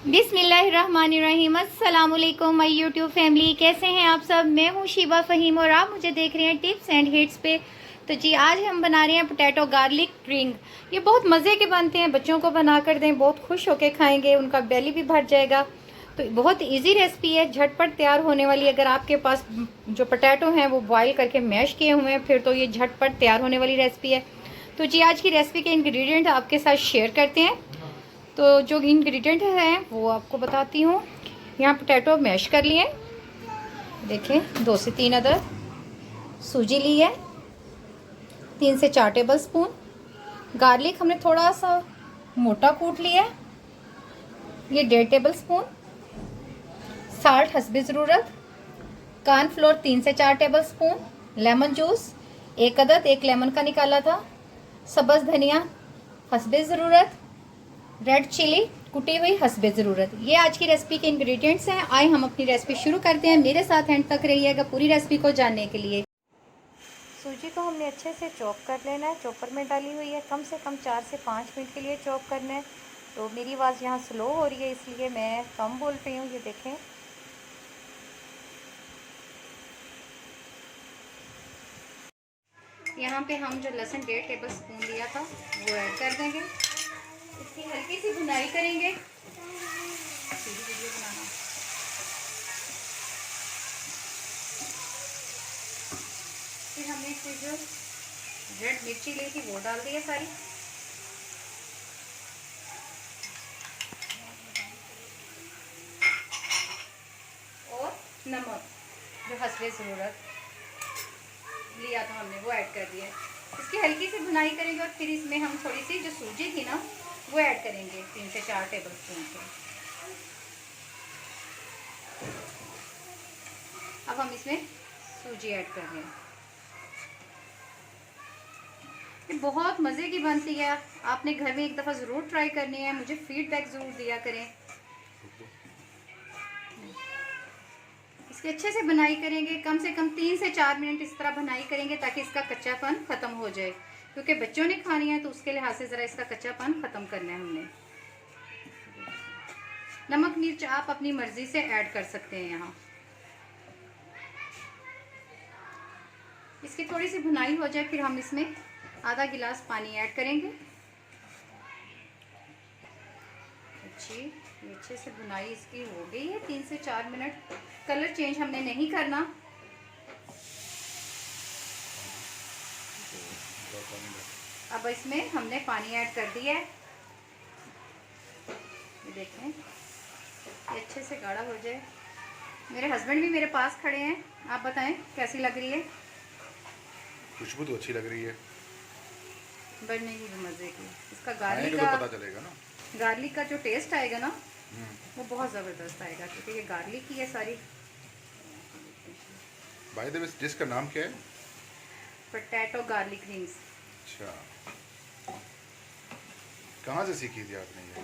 बिस्मिल्लाहिर्रहमानिर्रहीम। अस्सलामुअलैकुम my YouTube family, कैसे हैं आप सब। मैं हूं शीबा फ़हीम और आप मुझे देख रहे हैं टिप्स एंड हिट्स पे। तो जी आज हम बना रहे हैं पोटैटो गार्लिक रिंग। ये बहुत मज़े के बनते हैं, बच्चों को बना कर दें, बहुत खुश होकर खाएंगे, उनका बेली भी भर जाएगा। तो बहुत इजी रेसिपी है, झटपट तैयार होने वाली। अगर आपके पास जो पोटैटो हैं वो बॉयल करके मैश किए हुए हैं फिर तो ये झटपट तैयार होने वाली रेसिपी है। तो जी आज की रेसिपी के इंग्रेडिएंट आपके साथ शेयर करते हैं। तो जो इंग्रेडिएंट हैं वो आपको बताती हूँ। यहाँ पोटैटो मैश कर लिए, देखें 2 से 3 अदद। सूजी ली है 3 से 4 टेबल स्पून। गार्लिक हमने थोड़ा सा मोटा कूट लिया है, ये 1.5 टेबल स्पून। साल्ट हस्बे ज़रूरत। कॉर्नफ्लोर 3 से 4 टेबल स्पून। लेमन जूस 1 अदद, 1 लेमन का निकाला था। सब्ज़ धनिया हस्बे ज़रूरत। रेड चिली कुटी हुई हस्बे ज़रूरत। ये आज की रेसिपी के इंग्रेडिएंट्स हैं। आए हम अपनी रेसिपी शुरू करते हैं। मेरे साथ एंड तक रहिएगा पूरी रेसिपी को जानने के लिए। सूजी को हमने अच्छे से चॉप कर लेना है, चॉपर में डाली हुई है। कम से कम 4 से 5 मिनट के लिए चॉप करना है। तो मेरी आवाज़ यहाँ स्लो हो रही है इसलिए मैं कम बोल रही हूँ। ये देखें, यहाँ पे हम जो लहसुन 1.5 टेबल स्पून लिया था वो ऐड कर देंगे। इसकी हल्की सी भुनाई करेंगे। वीडियो बनाना, फिर हमने इसमें जो रेड मिर्ची ली थी वो डाल दी है सारी। और नमक जो हस्बे ज़रूरत लिया था हमने वो ऐड कर दिया है। इसकी हल्की सी भुनाई करेंगे और फिर इसमें हम थोड़ी सी जो सूजी थी ना वो ऐड करेंगे 3 से 4 टेबल स्पून के। अब हम इसमें सूजी ऐड कर रहे हैं। ये बहुत मज़े की बनती है, आपने घर में एक दफ़ा ज़रूर ट्राई करनी है। मुझे फीडबैक ज़रूर दिया करें। इसकी अच्छे से बुनाई करेंगे, कम से कम 3 से 4 मिनट इस तरह बुनाई करेंगे ताकि इसका कच्चापन ख़त्म हो जाए, क्योंकि बच्चों ने खानी है तो उसके लिहाज से ज़रा इसका कच्चापन ख़त्म करना है हमने। नमक मिर्च आप अपनी मर्ज़ी से ऐड कर सकते हैं। यहाँ इसकी थोड़ी सी भुनाई हो जाए फिर हम इसमें आधा गिलास पानी ऐड करेंगे। अच्छे से बुनाई इसकी हो गई है 3 से 4 मिनट। कलर चेंज हमने नहीं करना। अब इसमें हमने पानी ऐड कर दिया है। ये देखें, ये अच्छे से गाढ़ा हो जाए। मेरे हस्बैंड भी मेरे पास खड़े हैं, आप बताएं कैसी लग रही है। खुशबू तो अच्छी लग रही है, बढ़ने की भी मज़े की। इसका गार्लिक का तो पता चलेगा ना, गार्लिक का जो टेस्ट आएगा ना वो बहुत ज़बरदस्त आएगा, क्योंकि ये गार्लिक की है सारी। बाय द वे डिश का नाम क्या है? Potato garlic rings. अच्छा, कहाँ से सीखी थी आपने ये?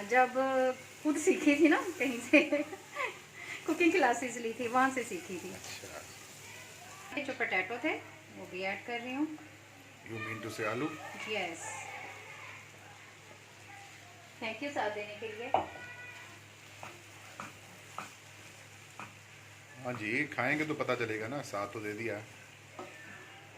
जब खुद सीखी थी ना कहीं से कुकिंग क्लासेस ली थी, वहाँ से सीखी थी। अच्छा, जो पोटैटो थे वो भी ऐड कर रही हूँ। यू मीन टू से आलू? यस, थैंक यू साथ देने के लिए। हाँ जी, खाएंगे तो पता चलेगा ना, साथ तो दे दिया।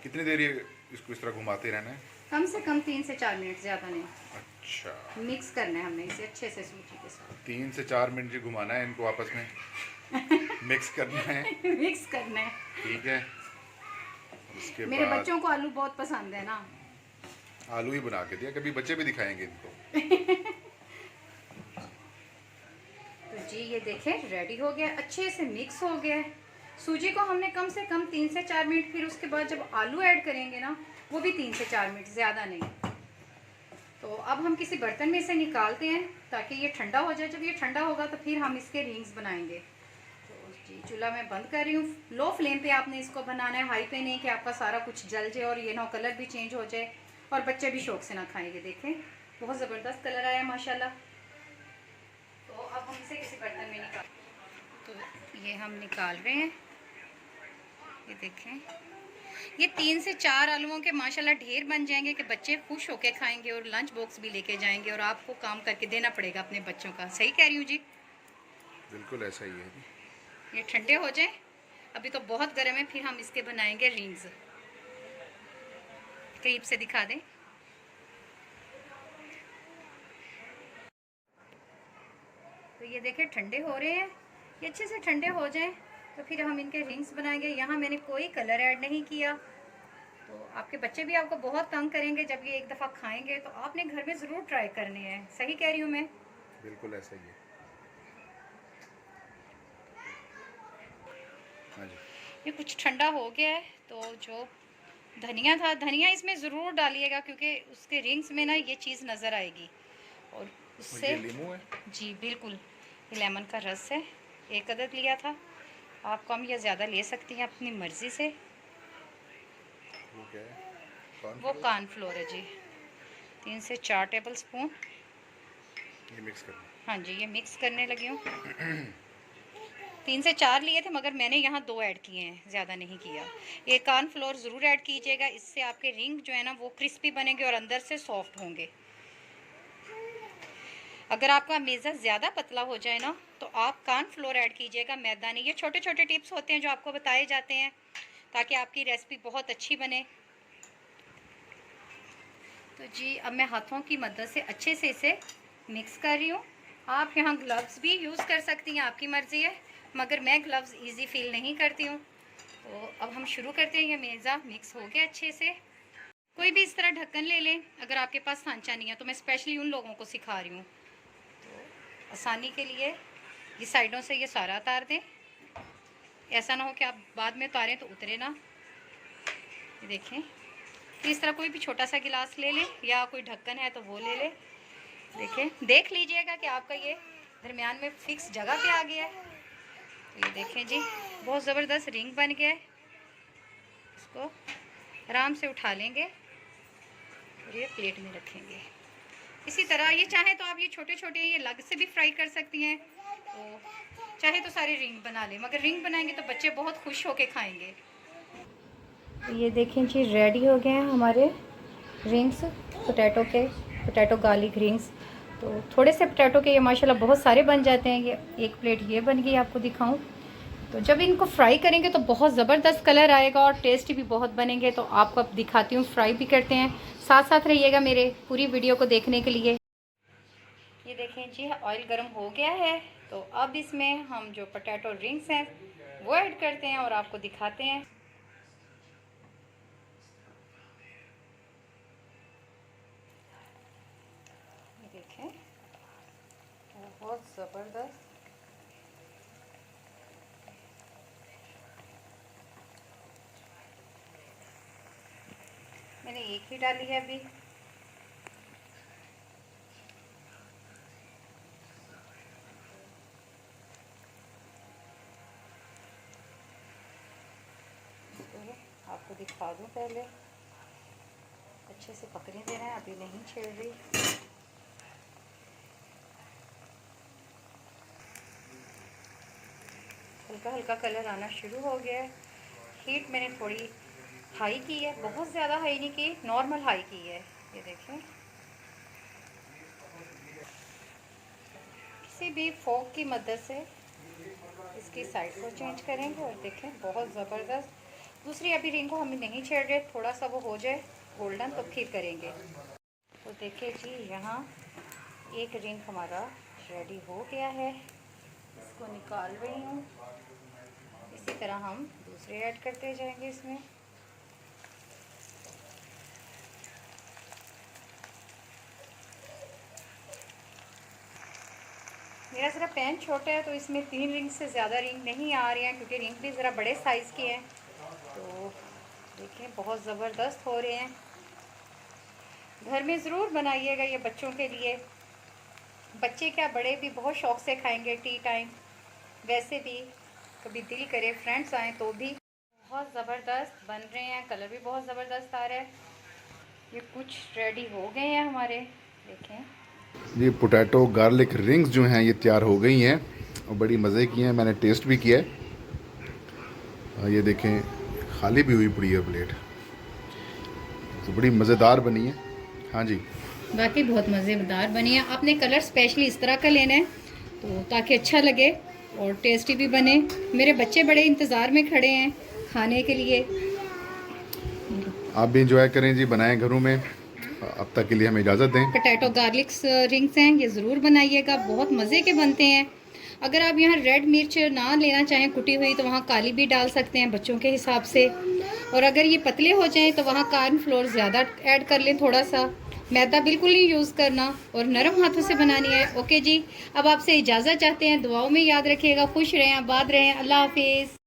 कितनी देर ये इसको इस तरह घुमाते रहना है? कम से कम 3 से 4 मिनट, ज़्यादा नहीं। अच्छा, मिक्स करना है हमने इसे अच्छे से सूजी के साथ। 3 से 4 मिनट जो घुमाना है इनको आपस में मिक्स करना है। मिक्स करना है, ठीक है। उसके मेरे बाद बच्चों को आलू बहुत पसंद है ना। आलू ही बना के दिया, कभी बच्चे भी दिखाएंगे इनको। तो जी ये देखें रेडी हो गया, अच्छे से मिक्स हो गया है। सूजी को हमने कम से कम 3 से 4 मिनट, फिर उसके बाद जब आलू ऐड करेंगे ना वो भी 3 से 4 मिनट, ज़्यादा नहीं। तो अब हम किसी बर्तन में इसे निकालते हैं ताकि ये ठंडा हो जाए। जब ये ठंडा होगा तो फिर हम इसके रिंग्स बनाएंगे। तो जी चूल्हा मैं बंद कर रही हूँ। लो फ्लेम पे आपने इसको बनाना है, हाई पे नहीं कि आपका सारा कुछ जल जाए और ये ना कलर भी चेंज हो जाए और बच्चे भी शौक से ना खाएंगे। देखें बहुत ज़बरदस्त कलर आया माशाल्लाह। तो अब हम इसे किसी बर्तन में निकाल, तो ये हम निकाल रहे हैं। ये देखें ये 3 से 4 आलूओं के माशाल्लाह ढेर बन जाएंगे कि बच्चे खुश होके खाएंगे और लंच बॉक्स भी लेके जाएंगे और आपको काम करके देना पड़ेगा अपने बच्चों का। सही कह रही हूँ जी? बिल्कुल ऐसा ही है। ये ठंडे हो जाए, अभी तो बहुत गर्म है, फिर हम इसके बनाएंगे रिंग्स। करीब से दिखा दें। तो ये देखें ठंडे हो रहे हैं, ये अच्छे से ठंडे हो जाएं तो फिर हम इनके रिंग्स बनाएंगे। यहाँ मैंने कोई कलर ऐड नहीं किया, तो आपके बच्चे भी आपको बहुत तंग करेंगे जब ये एक दफ़ा खाएंगे, तो आपने घर में ज़रूर ट्राई करने हैं। सही कह रही हूँ मैं? बिल्कुल ऐसा ही है। हाँ जी। ये कुछ ठंडा हो गया है, तो जो धनिया था, धनिया इसमें ज़रूर डालिएगा क्योंकि उसके रिंग्स में ना ये चीज़ नज़र आएगी और उससे। ये नींबू है? जी बिल्कुल, ये लेमन का रस है, 1 अदद लिया था। आप कम या ज़्यादा ले सकती हैं अपनी मर्ज़ी से। वो क्या है? वो कॉर्नफ्लोर है जी, 3 से 4 टेबल स्पून। ये मिक्स करना। हाँ जी, ये मिक्स करने लगी हूँ। 3 से 4 लिए थे मगर मैंने यहाँ 2 ऐड किए हैं, ज़्यादा नहीं किया। ये कॉर्नफ्लोर ज़रूर ऐड कीजिएगा, इससे आपके रिंग जो है ना वो क्रिस्पी बनेंगे और अंदर से सॉफ्ट होंगे। अगर आपका मेज़ा ज़्यादा पतला हो जाए ना तो आप कॉर्नफ्लोर ऐड कीजिएगा, मैदा नहीं। ये छोटे छोटे टिप्स होते हैं जो आपको बताए जाते हैं ताकि आपकी रेसिपी बहुत अच्छी बने। तो जी अब मैं हाथों की मदद से अच्छे से इसे मिक्स कर रही हूँ। आप यहाँ ग्लव्स भी यूज़ कर सकती हैं, आपकी मर्ज़ी है, मगर मैं ग्लव्स इजी फील नहीं करती हूँ। तो अब हम शुरू करते हैं। ये मेज़ा मिक्स हो गया अच्छे से। कोई भी इस तरह ढक्कन ले लें, अगर आपके पास सांचा नहीं है तो मैं स्पेशली उन लोगों को सिखा रही हूँ। तो आसानी के लिए ये साइडों से ये सारा उतार दें, ऐसा ना हो कि आप बाद में उतारें तो उतरे ना। ये देखें, तो इस तरह कोई भी छोटा सा गिलास ले लें या कोई ढक्कन है तो वो ले लें। देखें, देख लीजिएगा कि आपका ये दरमियान में फिक्स जगह पे आ गया है। तो ये देखें जी, बहुत ज़बरदस्त रिंग बन गया है। इसको आराम से उठा लेंगे और ये प्लेट में रखेंगे। इसी तरह ये चाहे तो आप ये छोटे छोटे ये अलग से भी फ्राई कर सकती हैं, तो चाहे तो सारे रिंग बना लें, मगर रिंग बनाएंगे तो बच्चे बहुत खुश होके खाएंगे। तो ये देखें जी, रेडी हो गए हैं हमारे रिंग्स पोटैटो गार्लिक रिंग्स। तो थोड़े से पोटैटो के ये माशाल्लाह बहुत सारे बन जाते हैं। ये 1 प्लेट ये बन गई, आपको दिखाऊं। तो जब इनको फ्राई करेंगे तो बहुत ज़बरदस्त कलर आएगा और टेस्टी भी बहुत बनेंगे। तो आपको अब दिखाती हूँ, फ्राई भी करते हैं। साथ साथ रहिएगा मेरे पूरी वीडियो को देखने के लिए। ये देखें जी, ऑयल गर्म हो गया है, तो अब इसमें हम जो पोटैटो रिंग्स हैं वो ऐड करते हैं और आपको दिखाते हैं। ये देखें, बहुत ज़बरदस्त। मैंने एक ही डाली है अभी। तो आपको दिखा दूं, पहले अच्छे से पकने देना है, अभी नहीं छेड़ रही। हल्का हल्का कलर आना शुरू हो गया है। हीट मैंने थोड़ी हाई की है, बहुत ज़्यादा हाई नहीं की, नॉर्मल हाई की है। ये देखें, किसी भी फोक की मदद से इसकी साइड को चेंज करेंगे और देखें बहुत ज़बरदस्त। दूसरी अभी रिंग को हम नहीं छेड़ रहे, थोड़ा सा वो हो जाए गोल्डन तो फिर करेंगे। तो देखिए जी, यहाँ एक रिंग हमारा रेडी हो गया है, इसको निकाल रही हूँ। इसी तरह हम दूसरे ऐड करते जाएंगे इसमें। मेरा ज़रा पैन छोटा है तो इसमें 3 रिंग से ज़्यादा रिंग नहीं आ रही हैं, क्योंकि रिंग भी ज़रा बड़े साइज़ की हैं। तो देखें बहुत ज़बरदस्त हो रहे हैं। घर में ज़रूर बनाइएगा ये बच्चों के लिए। बच्चे क्या, बड़े भी बहुत शौक़ से खाएंगे टी टाइम। वैसे भी कभी दिल करे फ्रेंड्स आएँ तो भी। बहुत ज़बरदस्त बन रहे हैं, कलर भी बहुत ज़बरदस्त आ रहा है। ये कुछ रेडी हो गए हैं हमारे, देखें। ये पोटैटो गार्लिक रिंग्स जो हैं ये तैयार हो गई हैं और बड़ी मज़े की हैं। मैंने टेस्ट भी किया है। ये देखें, खाली भी हुई पड़ी है प्लेट। तो बड़ी मज़ेदार बनी है। हाँ जी, बाकी बहुत मज़ेदार बनी है। आपने कलर स्पेशली इस तरह का लेना है तो ताकि अच्छा लगे और टेस्टी भी बने। मेरे बच्चे बड़े इंतज़ार में खड़े हैं खाने के लिए। आप भी इंजॉय करें जी, बनाएं घरों में। अब तक के लिए हमें इजाज़त दें। पोटैटो गार्लिक रिंग्स हैं, ये ज़रूर बनाइएगा, बहुत मज़े के बनते हैं। अगर आप यहाँ रेड मिर्च ना लेना चाहें कुटी हुई तो वहाँ काली भी डाल सकते हैं बच्चों के हिसाब से। और अगर ये पतले हो जाएं तो वहाँ कॉर्नफ्लोर ज़्यादा ऐड कर लें थोड़ा सा। मैदा बिल्कुल नहीं यूज़ करना और नरम हाथों से बनानी है। ओके जी, अब आपसे इजाज़त चाहते हैं। दुआओं में याद रखिएगा, खुश रहें, आबाद रहें। अल्लाह हाफिज़।